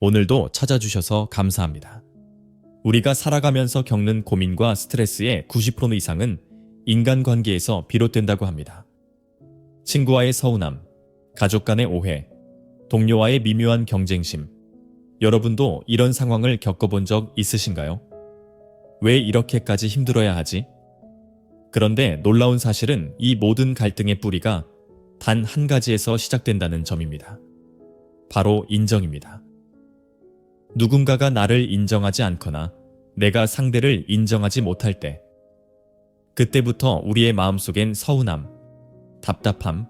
오늘도 찾아주셔서 감사합니다. 우리가 살아가면서 겪는 고민과 스트레스의 90% 이상은 인간관계에서 비롯된다고 합니다. 친구와의 서운함, 가족 간의 오해, 동료와의 미묘한 경쟁심. 여러분도 이런 상황을 겪어본 적 있으신가요? 왜 이렇게까지 힘들어야 하지? 그런데 놀라운 사실은 이 모든 갈등의 뿌리가 단 한 가지에서 시작된다는 점입니다. 바로 인정입니다. 누군가가 나를 인정하지 않거나 내가 상대를 인정하지 못할 때, 그때부터 우리의 마음속엔 서운함, 답답함,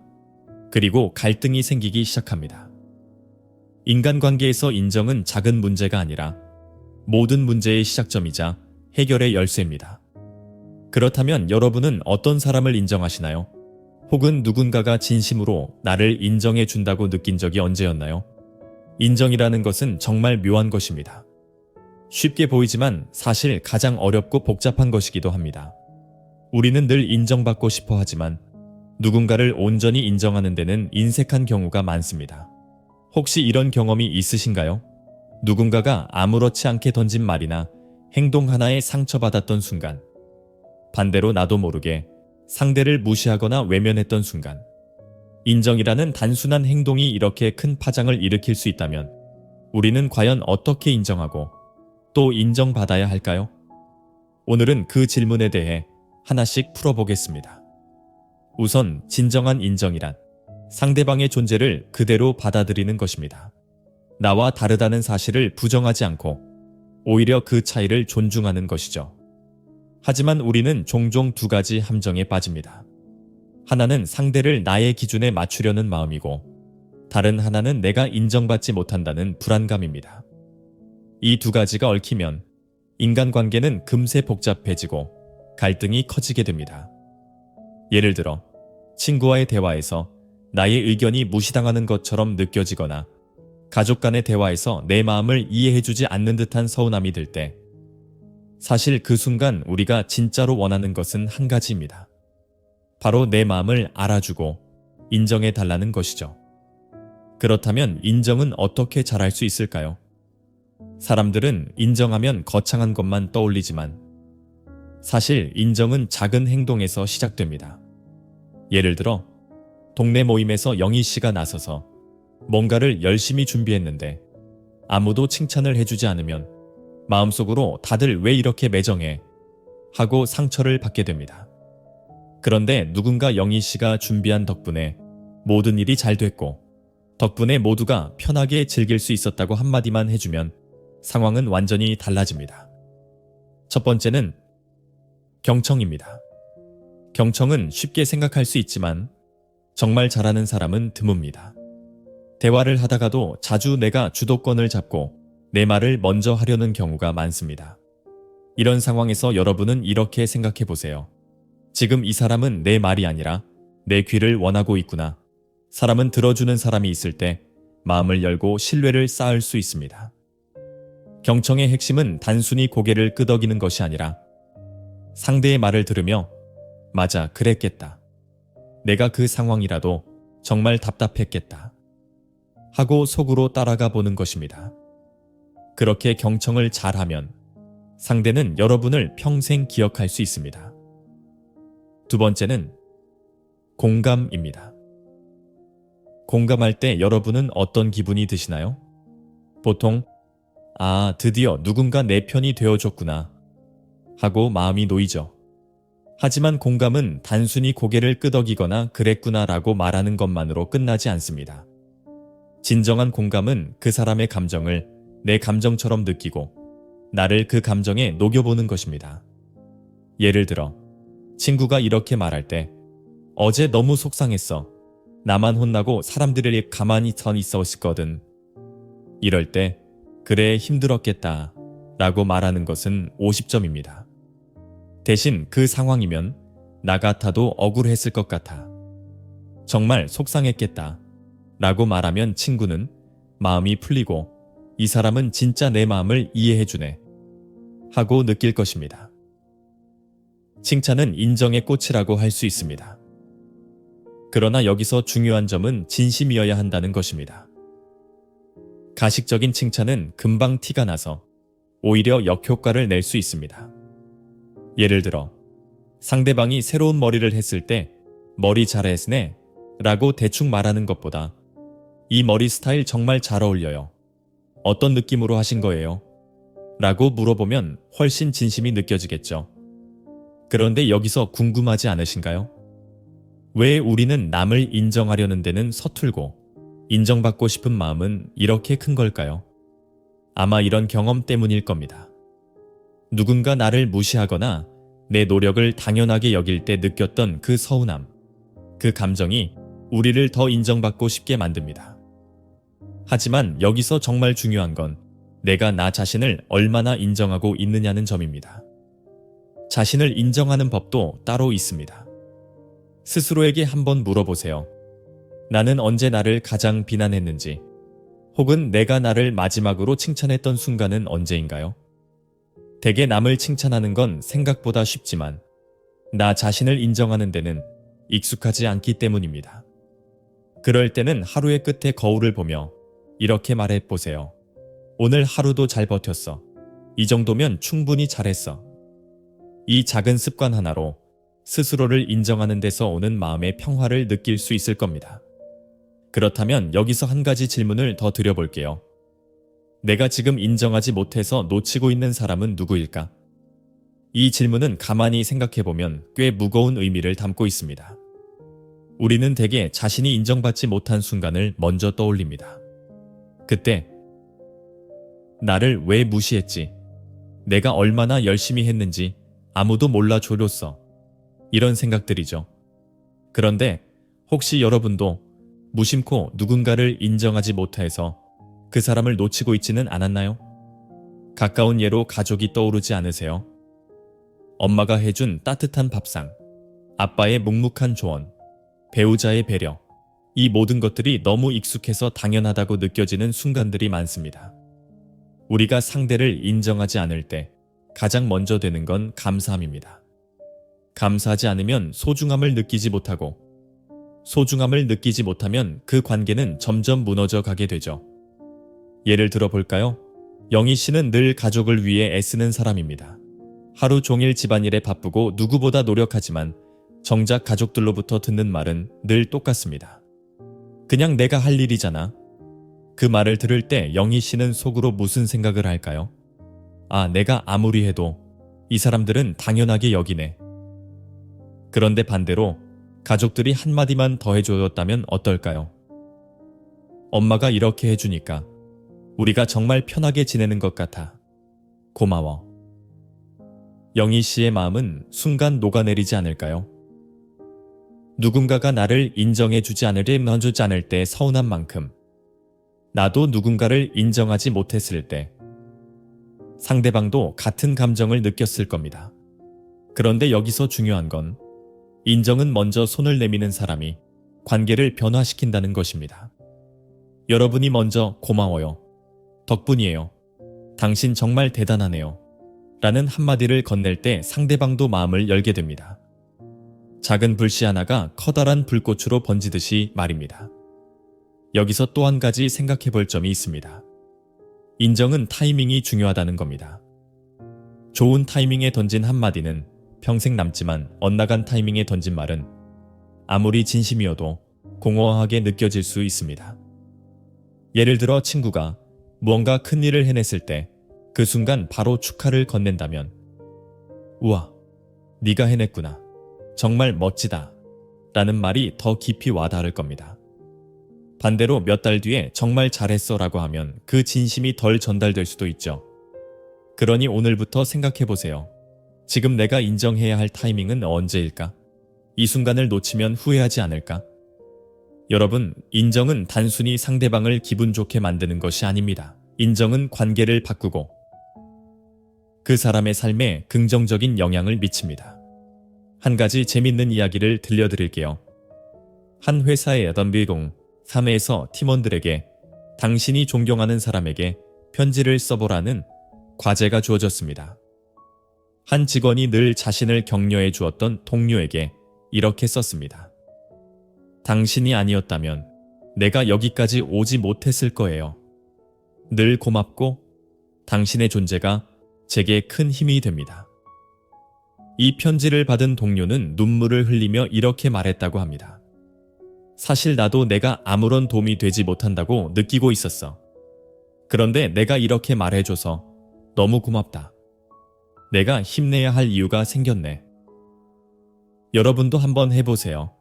그리고 갈등이 생기기 시작합니다. 인간관계에서 인정은 작은 문제가 아니라 모든 문제의 시작점이자 해결의 열쇠입니다. 그렇다면 여러분은 어떤 사람을 인정하시나요? 혹은 누군가가 진심으로 나를 인정해 준다고 느낀 적이 언제였나요? 인정이라는 것은 정말 묘한 것입니다. 쉽게 보이지만 사실 가장 어렵고 복잡한 것이기도 합니다. 우리는 늘 인정받고 싶어 하지만 누군가를 온전히 인정하는 데는 인색한 경우가 많습니다. 혹시 이런 경험이 있으신가요? 누군가가 아무렇지 않게 던진 말이나 행동 하나에 상처받았던 순간, 반대로 나도 모르게 상대를 무시하거나 외면했던 순간, 인정이라는 단순한 행동이 이렇게 큰 파장을 일으킬 수 있다면 우리는 과연 어떻게 인정하고 또 인정받아야 할까요? 오늘은 그 질문에 대해 하나씩 풀어보겠습니다. 우선 진정한 인정이란 상대방의 존재를 그대로 받아들이는 것입니다. 나와 다르다는 사실을 부정하지 않고 오히려 그 차이를 존중하는 것이죠. 하지만 우리는 종종 두 가지 함정에 빠집니다. 하나는 상대를 나의 기준에 맞추려는 마음이고, 다른 하나는 내가 인정받지 못한다는 불안감입니다. 이 두 가지가 얽히면 인간관계는 금세 복잡해지고 갈등이 커지게 됩니다. 예를 들어, 친구와의 대화에서 나의 의견이 무시당하는 것처럼 느껴지거나 가족 간의 대화에서 내 마음을 이해해주지 않는 듯한 서운함이 들 때, 사실 그 순간 우리가 진짜로 원하는 것은 한 가지입니다. 바로 내 마음을 알아주고 인정해달라는 것이죠. 그렇다면 인정은 어떻게 잘할 수 있을까요? 사람들은 인정하면 거창한 것만 떠올리지만 사실 인정은 작은 행동에서 시작됩니다. 예를 들어, 동네 모임에서 영희 씨가 나서서 뭔가를 열심히 준비했는데 아무도 칭찬을 해주지 않으면 마음속으로 다들 왜 이렇게 매정해? 하고 상처를 받게 됩니다. 그런데 누군가 영희 씨가 준비한 덕분에 모든 일이 잘 됐고, 덕분에 모두가 편하게 즐길 수 있었다고 한마디만 해주면 상황은 완전히 달라집니다. 첫 번째는 경청입니다. 경청은 쉽게 생각할 수 있지만 정말 잘하는 사람은 드뭅니다. 대화를 하다가도 자주 내가 주도권을 잡고 내 말을 먼저 하려는 경우가 많습니다. 이런 상황에서 여러분은 이렇게 생각해 보세요. 지금 이 사람은 내 말이 아니라 내 귀를 원하고 있구나. 사람은 들어주는 사람이 있을 때 마음을 열고 신뢰를 쌓을 수 있습니다. 경청의 핵심은 단순히 고개를 끄덕이는 것이 아니라 상대의 말을 들으며 맞아, 그랬겠다. 내가 그 상황이라도 정말 답답했겠다. 하고 속으로 따라가 보는 것입니다. 그렇게 경청을 잘하면 상대는 여러분을 평생 기억할 수 있습니다. 두 번째는 공감입니다. 공감할 때 여러분은 어떤 기분이 드시나요? 보통 드디어 누군가 내 편이 되어줬구나 하고 마음이 놓이죠. 하지만 공감은 단순히 고개를 끄덕이거나 그랬구나 라고 말하는 것만으로 끝나지 않습니다. 진정한 공감은 그 사람의 감정을 내 감정처럼 느끼고 나를 그 감정에 녹여보는 것입니다. 예를 들어, 친구가 이렇게 말할 때 어제 너무 속상했어. 나만 혼나고 사람들이 가만히 서 있었거든. 이럴 때 그래 힘들었겠다 라고 말하는 것은 50점입니다. 대신 그 상황이면 나 같아도 억울했을 것 같아. 정말 속상했겠다 라고 말하면 친구는 마음이 풀리고 이 사람은 진짜 내 마음을 이해해주네 하고 느낄 것입니다. 칭찬은 인정의 꽃이라고 할 수 있습니다. 그러나 여기서 중요한 점은 진심이어야 한다는 것입니다. 가식적인 칭찬은 금방 티가 나서 오히려 역효과를 낼 수 있습니다. 예를 들어 상대방이 새로운 머리를 했을 때 머리 잘했네 라고 대충 말하는 것보다 이 머리 스타일 정말 잘 어울려요. 어떤 느낌으로 하신 거예요? 라고 물어보면 훨씬 진심이 느껴지겠죠. 그런데 여기서 궁금하지 않으신가요? 왜 우리는 남을 인정하려는 데는 서툴고 인정받고 싶은 마음은 이렇게 큰 걸까요? 아마 이런 경험 때문일 겁니다. 누군가 나를 무시하거나 내 노력을 당연하게 여길 때 느꼈던 그 서운함, 그 감정이 우리를 더 인정받고 싶게 만듭니다. 하지만 여기서 정말 중요한 건 내가 나 자신을 얼마나 인정하고 있느냐는 점입니다. 자신을 인정하는 법도 따로 있습니다. 스스로에게 한번 물어보세요. 나는 언제 나를 가장 비난했는지, 혹은 내가 나를 마지막으로 칭찬했던 순간은 언제인가요? 대개 남을 칭찬하는 건 생각보다 쉽지만 나 자신을 인정하는 데는 익숙하지 않기 때문입니다. 그럴 때는 하루의 끝에 거울을 보며 이렇게 말해보세요. 오늘 하루도 잘 버텼어. 이 정도면 충분히 잘했어. 이 작은 습관 하나로 스스로를 인정하는 데서 오는 마음의 평화를 느낄 수 있을 겁니다. 그렇다면 여기서 한 가지 질문을 더 드려볼게요. 내가 지금 인정하지 못해서 놓치고 있는 사람은 누구일까? 이 질문은 가만히 생각해보면 꽤 무거운 의미를 담고 있습니다. 우리는 대개 자신이 인정받지 못한 순간을 먼저 떠올립니다. 그때 나를 왜 무시했지? 내가 얼마나 열심히 했는지 아무도 몰라줘줬어. 이런 생각들이죠. 그런데 혹시 여러분도 무심코 누군가를 인정하지 못해서 그 사람을 놓치고 있지는 않았나요? 가까운 예로 가족이 떠오르지 않으세요? 엄마가 해준 따뜻한 밥상, 아빠의 묵묵한 조언, 배우자의 배려, 이 모든 것들이 너무 익숙해서 당연하다고 느껴지는 순간들이 많습니다. 우리가 상대를 인정하지 않을 때 가장 먼저 되는 건 감사함입니다. 감사하지 않으면 소중함을 느끼지 못하고, 소중함을 느끼지 못하면 그 관계는 점점 무너져 가게 되죠. 예를 들어 볼까요? 영희 씨는 늘 가족을 위해 애쓰는 사람입니다. 하루 종일 집안일에 바쁘고 누구보다 노력하지만 정작 가족들로부터 듣는 말은 늘 똑같습니다. 그냥 내가 할 일이잖아. 그 말을 들을 때 영희 씨는 속으로 무슨 생각을 할까요? 아, 내가 아무리 해도 이 사람들은 당연하게 여기네. 그런데 반대로 가족들이 한마디만 더 해줬다면 어떨까요? 엄마가 이렇게 해주니까 우리가 정말 편하게 지내는 것 같아. 고마워. 영희 씨의 마음은 순간 녹아내리지 않을까요? 누군가가 나를 인정해주지 않을 때 서운한 만큼 나도 누군가를 인정하지 못했을 때 상대방도 같은 감정을 느꼈을 겁니다. 그런데 여기서 중요한 건 인정은 먼저 손을 내미는 사람이 관계를 변화시킨다는 것입니다. 여러분이 먼저 고마워요. 덕분이에요. 당신 정말 대단하네요. 라는 한마디를 건넬 때 상대방도 마음을 열게 됩니다. 작은 불씨 하나가 커다란 불꽃으로 번지듯이 말입니다. 여기서 또 한 가지 생각해 볼 점이 있습니다. 인정은 타이밍이 중요하다는 겁니다. 좋은 타이밍에 던진 한마디는 평생 남지만 엇나간 타이밍에 던진 말은 아무리 진심이어도 공허하게 느껴질 수 있습니다. 예를 들어 친구가 무언가 큰 일을 해냈을 때 그 순간 바로 축하를 건넨다면 우와, 네가 해냈구나. 정말 멋지다. 라는 말이 더 깊이 와닿을 겁니다. 반대로 몇 달 뒤에 정말 잘했어 라고 하면 그 진심이 덜 전달될 수도 있죠. 그러니 오늘부터 생각해보세요. 지금 내가 인정해야 할 타이밍은 언제일까? 이 순간을 놓치면 후회하지 않을까? 여러분, 인정은 단순히 상대방을 기분 좋게 만드는 것이 아닙니다. 인정은 관계를 바꾸고 그 사람의 삶에 긍정적인 영향을 미칩니다. 한 가지 재밌는 이야기를 들려드릴게요. 한 회사의 어떤 3회에서 팀원들에게 당신이 존경하는 사람에게 편지를 써보라는 과제가 주어졌습니다. 한 직원이 늘 자신을 격려해 주었던 동료에게 이렇게 썼습니다. 당신이 아니었다면 내가 여기까지 오지 못했을 거예요. 늘 고맙고 당신의 존재가 제게 큰 힘이 됩니다. 이 편지를 받은 동료는 눈물을 흘리며 이렇게 말했다고 합니다. 사실 나도 내가 아무런 도움이 되지 못한다고 느끼고 있었어. 그런데 내가 이렇게 말해줘서 너무 고맙다. 내가 힘내야 할 이유가 생겼네. 여러분도 한번 해보세요.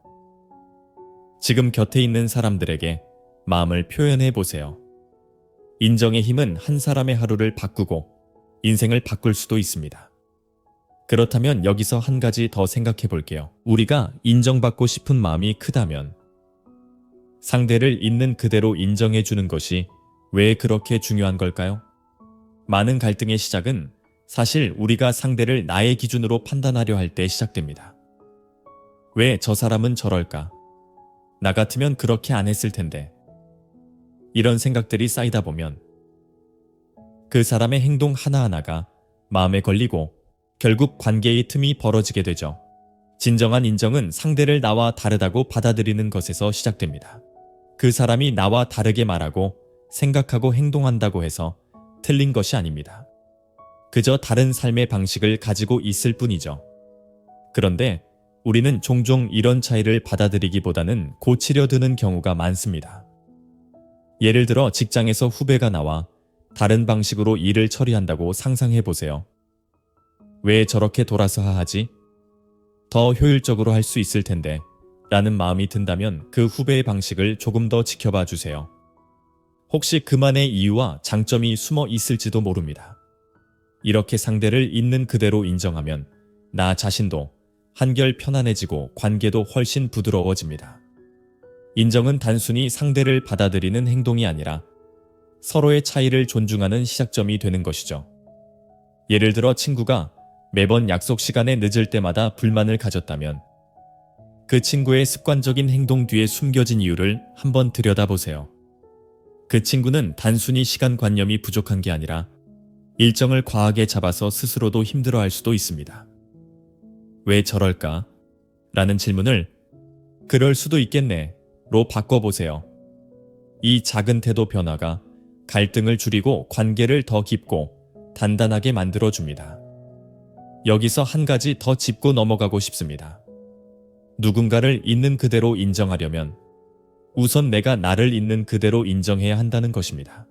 지금 곁에 있는 사람들에게 마음을 표현해 보세요. 인정의 힘은 한 사람의 하루를 바꾸고 인생을 바꿀 수도 있습니다. 그렇다면 여기서 한 가지 더 생각해 볼게요. 우리가 인정받고 싶은 마음이 크다면 상대를 있는 그대로 인정해 주는 것이 왜 그렇게 중요한 걸까요? 많은 갈등의 시작은 사실 우리가 상대를 나의 기준으로 판단하려 할 때 시작됩니다. 왜 저 사람은 저럴까? 나 같으면 그렇게 안 했을 텐데. 이런 생각들이 쌓이다 보면 그 사람의 행동 하나하나가 마음에 걸리고 결국 관계의 틈이 벌어지게 되죠. 진정한 인정은 상대를 나와 다르다고 받아들이는 것에서 시작됩니다. 그 사람이 나와 다르게 말하고 생각하고 행동한다고 해서 틀린 것이 아닙니다. 그저 다른 삶의 방식을 가지고 있을 뿐이죠. 그런데 우리는 종종 이런 차이를 받아들이기보다는 고치려 드는 경우가 많습니다. 예를 들어 직장에서 후배가 나와 다른 방식으로 일을 처리한다고 상상해 보세요. 왜 저렇게 돌아서 하지? 더 효율적으로 할 수 있을 텐데 라는 마음이 든다면 그 후배의 방식을 조금 더 지켜봐 주세요. 혹시 그만의 이유와 장점이 숨어 있을지도 모릅니다. 이렇게 상대를 있는 그대로 인정하면 나 자신도 한결 편안해지고 관계도 훨씬 부드러워집니다. 인정은 단순히 상대를 받아들이는 행동이 아니라 서로의 차이를 존중하는 시작점이 되는 것이죠. 예를 들어 친구가 매번 약속 시간에 늦을 때마다 불만을 가졌다면 그 친구의 습관적인 행동 뒤에 숨겨진 이유를 한번 들여다보세요. 그 친구는 단순히 시간관념이 부족한 게 아니라 일정을 과하게 잡아서 스스로도 힘들어할 수도 있습니다. 왜 저럴까? 라는 질문을 그럴 수도 있겠네 로 바꿔보세요. 이 작은 태도 변화가 갈등을 줄이고 관계를 더 깊고 단단하게 만들어줍니다. 여기서 한 가지 더 짚고 넘어가고 싶습니다. 누군가를 있는 그대로 인정하려면 우선 내가 나를 있는 그대로 인정해야 한다는 것입니다.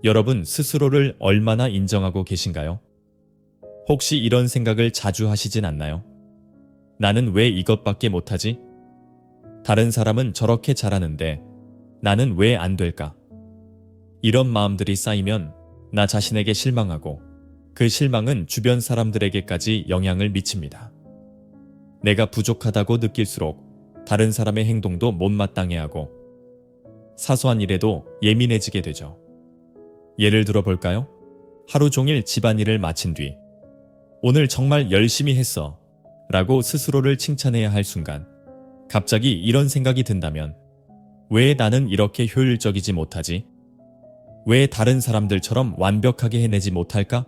여러분 스스로를 얼마나 인정하고 계신가요? 혹시 이런 생각을 자주 하시진 않나요? 나는 왜 이것밖에 못하지? 다른 사람은 저렇게 잘하는데 나는 왜 안 될까? 이런 마음들이 쌓이면 나 자신에게 실망하고 그 실망은 주변 사람들에게까지 영향을 미칩니다. 내가 부족하다고 느낄수록 다른 사람의 행동도 못마땅해하고 사소한 일에도 예민해지게 되죠. 예를 들어 볼까요? 하루 종일 집안일을 마친 뒤 오늘 정말 열심히 했어 라고 스스로를 칭찬해야 할 순간 갑자기 이런 생각이 든다면 왜 나는 이렇게 효율적이지 못하지? 왜 다른 사람들처럼 완벽하게 해내지 못할까?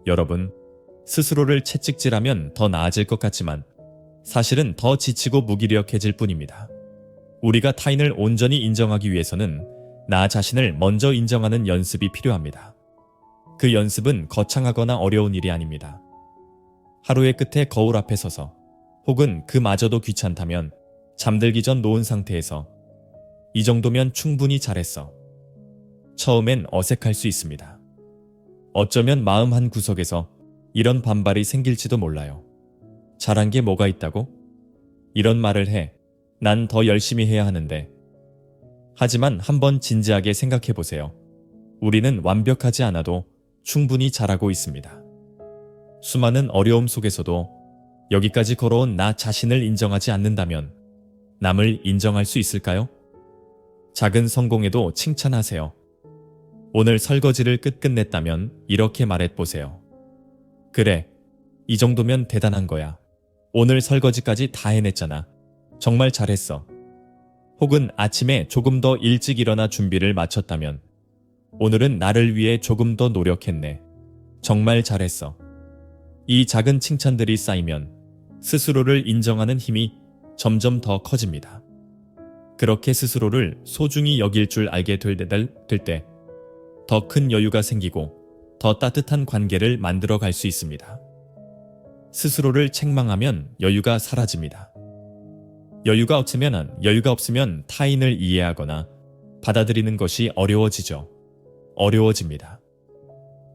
여러분, 스스로를 채찍질하면 더 나아질 것 같지만 사실은 더 지치고 무기력해질 뿐입니다. 우리가 타인을 온전히 인정하기 위해서는 나 자신을 먼저 인정하는 연습이 필요합니다. 그 연습은 거창하거나 어려운 일이 아닙니다. 하루의 끝에 거울 앞에 서서 혹은 그마저도 귀찮다면 잠들기 전 놓은 상태에서 이 정도면 충분히 잘했어. 처음엔 어색할 수 있습니다. 어쩌면 마음 한 구석에서 이런 반발이 생길지도 몰라요. 잘한 게 뭐가 있다고? 이런 말을 해. 난 더 열심히 해야 하는데. 하지만 한번 진지하게 생각해 보세요. 우리는 완벽하지 않아도 충분히 잘하고 있습니다. 수많은 어려움 속에서도 여기까지 걸어온 나 자신을 인정하지 않는다면 남을 인정할 수 있을까요? 작은 성공에도 칭찬하세요. 오늘 설거지를 끝냈다면 이렇게 말해보세요. 그래, 이 정도면 대단한 거야. 오늘 설거지까지 다 해냈잖아. 정말 잘했어. 혹은 아침에 조금 더 일찍 일어나 준비를 마쳤다면 오늘은 나를 위해 조금 더 노력했네. 정말 잘했어. 이 작은 칭찬들이 쌓이면 스스로를 인정하는 힘이 점점 더 커집니다. 그렇게 스스로를 소중히 여길 줄 알게 될 때 더 큰 여유가 생기고 더 따뜻한 관계를 만들어 갈 수 있습니다. 스스로를 책망하면 여유가 사라집니다. 여유가 없으면 타인을 이해하거나 받아들이는 것이 어려워집니다.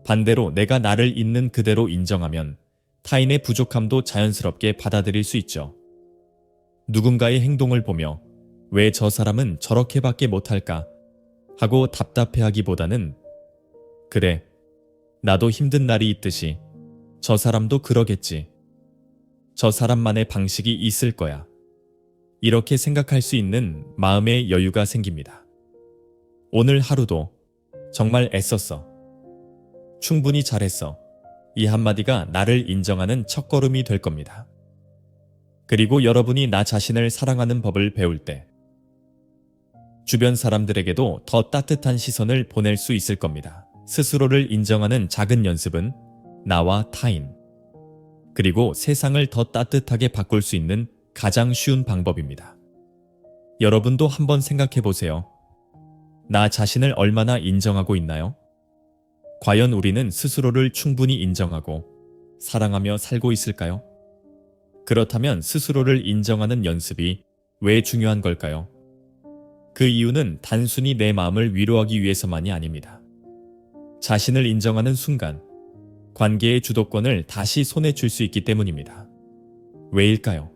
반대로 내가 나를 있는 그대로 인정하면 타인의 부족함도 자연스럽게 받아들일 수 있죠. 누군가의 행동을 보며 왜 저 사람은 저렇게밖에 못할까 하고 답답해하기보다는 그래, 나도 힘든 날이 있듯이 저 사람도 그러겠지. 저 사람만의 방식이 있을 거야. 이렇게 생각할 수 있는 마음의 여유가 생깁니다. 오늘 하루도 정말 애썼어. 충분히 잘했어. 이 한마디가 나를 인정하는 첫걸음이 될 겁니다. 그리고 여러분이 나 자신을 사랑하는 법을 배울 때 주변 사람들에게도 더 따뜻한 시선을 보낼 수 있을 겁니다. 스스로를 인정하는 작은 연습은 나와 타인, 그리고 세상을 더 따뜻하게 바꿀 수 있는 가장 쉬운 방법입니다. 여러분도 한번 생각해 보세요. 나 자신을 얼마나 인정하고 있나요? 과연 우리는 스스로를 충분히 인정하고 사랑하며 살고 있을까요? 그렇다면 스스로를 인정하는 연습이 왜 중요한 걸까요? 그 이유는 단순히 내 마음을 위로하기 위해서만이 아닙니다. 자신을 인정하는 순간 관계의 주도권을 다시 손에 쥘 수 있기 때문입니다. 왜일까요?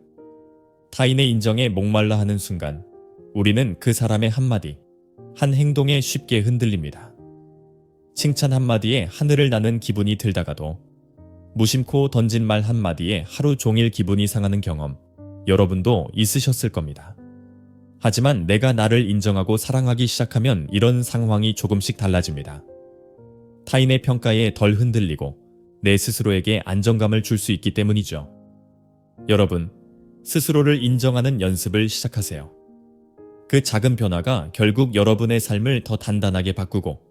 타인의 인정에 목말라 하는 순간 우리는 그 사람의 한마디, 한 행동에 쉽게 흔들립니다. 칭찬 한마디에 하늘을 나는 기분이 들다가도 무심코 던진 말 한마디에 하루 종일 기분이 상하는 경험, 여러분도 있으셨을 겁니다. 하지만 내가 나를 인정하고 사랑하기 시작하면 이런 상황이 조금씩 달라집니다. 타인의 평가에 덜 흔들리고 내 스스로에게 안정감을 줄 수 있기 때문이죠. 여러분, 스스로를 인정하는 연습을 시작하세요. 그 작은 변화가 결국 여러분의 삶을 더 단단하게 바꾸고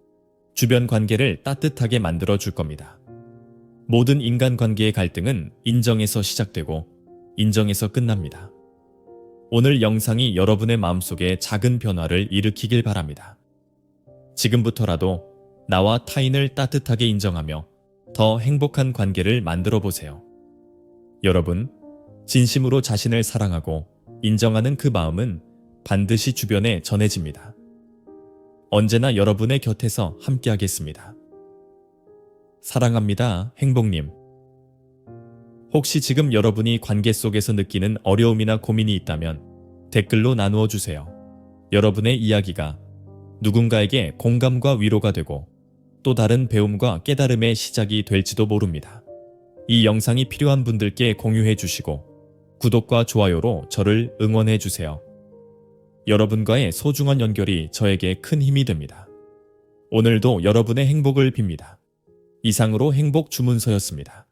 주변 관계를 따뜻하게 만들어 줄 겁니다. 모든 인간관계의 갈등은 인정에서 시작되고 인정에서 끝납니다. 오늘 영상이 여러분의 마음속에 작은 변화를 일으키길 바랍니다. 지금부터라도 나와 타인을 따뜻하게 인정하며 더 행복한 관계를 만들어 보세요. 여러분, 진심으로 자신을 사랑하고 인정하는 그 마음은 반드시 주변에 전해집니다. 언제나 여러분의 곁에서 함께하겠습니다. 사랑합니다, 행복님. 혹시 지금 여러분이 관계 속에서 느끼는 어려움이나 고민이 있다면 댓글로 나누어 주세요. 여러분의 이야기가 누군가에게 공감과 위로가 되고 또 다른 배움과 깨달음의 시작이 될지도 모릅니다. 이 영상이 필요한 분들께 공유해 주시고 구독과 좋아요로 저를 응원해 주세요. 여러분과의 소중한 연결이 저에게 큰 힘이 됩니다. 오늘도 여러분의 행복을 빕니다. 이상으로 행복 주문서였습니다.